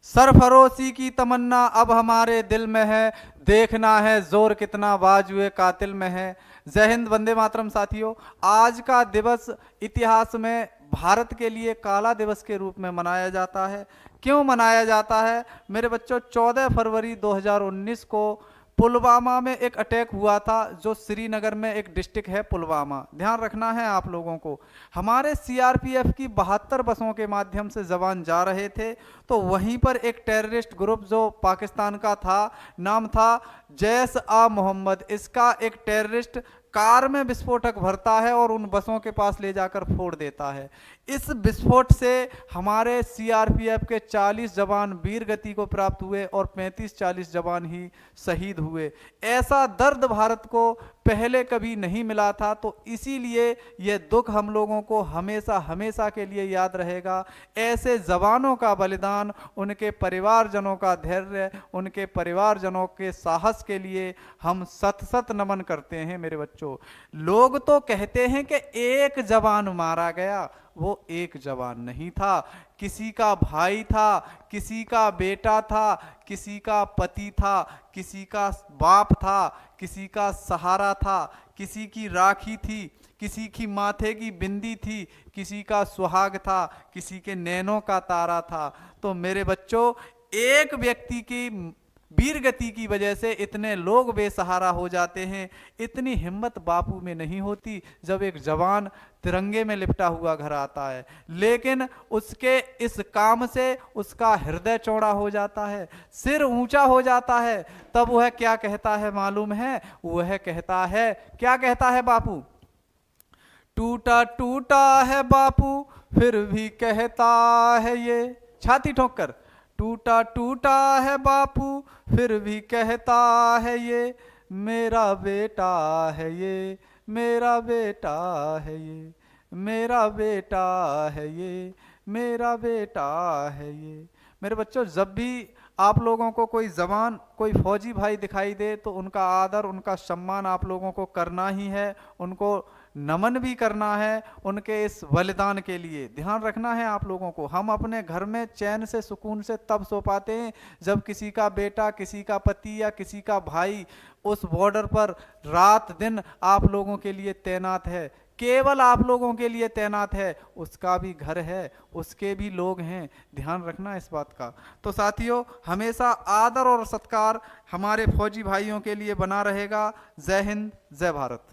सरफरोशी की तमन्ना अब हमारे दिल में है, देखना है जोर कितना बाजुए कातिल में है। जय हिंद, वंदे मातरम। साथियों, आज का दिवस इतिहास में भारत के लिए काला दिवस के रूप में मनाया जाता है। क्यों मनाया जाता है मेरे बच्चों? 14 फरवरी 2019 को पुलवामा में एक अटैक हुआ था, जो श्रीनगर में एक डिस्ट्रिक्ट है पुलवामा। ध्यान रखना है आप लोगों को। हमारे सीआरपीएफ की 72 बसों के माध्यम से जवान जा रहे थे, तो वहीं पर एक टेररिस्ट ग्रुप जो पाकिस्तान का था, नाम था जैश आ मोहम्मद। इसका एक टेररिस्ट कार में विस्फोटक भरता है और उन बसों के पास ले जाकर फोड़ देता है। इस विस्फोट से हमारे सीआरपीएफ के 40 जवान वीर गति को प्राप्त हुए और 35-40 जवान ही शहीद हुए। ऐसा दर्द भारत को पहले कभी नहीं मिला था, तो इसीलिए यह दुख हम लोगों को हमेशा हमेशा के लिए याद रहेगा। ऐसे जवानों का बलिदान, उनके परिवारजनों का धैर्य, उनके परिवारजनों के साहस के लिए हम सत सत नमन करते हैं मेरे बच्चों। लोग तो कहते हैं कि एक जवान मारा गया, वो एक जवान नहीं था, किसी का भाई था, किसी का बेटा था, किसी का पति था, किसी का बाप था, किसी का सहारा था, किसी की राखी थी, किसी की माथे की बिंदी थी, किसी का सुहाग था, किसी के नैनों का तारा था। तो मेरे बच्चों, एक व्यक्ति की वीर गति की वजह से इतने लोग बेसहारा हो जाते हैं। इतनी हिम्मत बापू में नहीं होती जब एक जवान तिरंगे में लिपटा हुआ घर आता है, लेकिन उसके इस काम से उसका हृदय चौड़ा हो जाता है, सिर ऊंचा हो जाता है। तब वह क्या कहता है मालूम है? वह कहता है, क्या कहता है बापू? टूटा टूटा है बापू फिर भी कहता है ये, छाती ठोक कर, टूटा टूटा है बापू फिर भी कहता है ये, मेरा बेटा है ये, मेरा बेटा है ये, मेरा बेटा है ये, मेरा बेटा है ये। मेरे बच्चों, जब भी आप लोगों को कोई जवान, कोई फौजी भाई दिखाई दे, तो उनका आदर, उनका सम्मान आप लोगों को करना ही है, उनको नमन भी करना है उनके इस बलिदान के लिए। ध्यान रखना है आप लोगों को। हम अपने घर में चैन से, सुकून से तब सो पाते हैं जब किसी का बेटा, किसी का पति या किसी का भाई उस बॉर्डर पर रात दिन आप लोगों के लिए तैनात है, केवल आप लोगों के लिए तैनात है। उसका भी घर है, उसके भी लोग हैं। ध्यान रखना इस बात का। तो साथियों, हमेशा आदर और सत्कार हमारे फौजी भाइयों के लिए बना रहेगा। जय हिंद, जय भारत।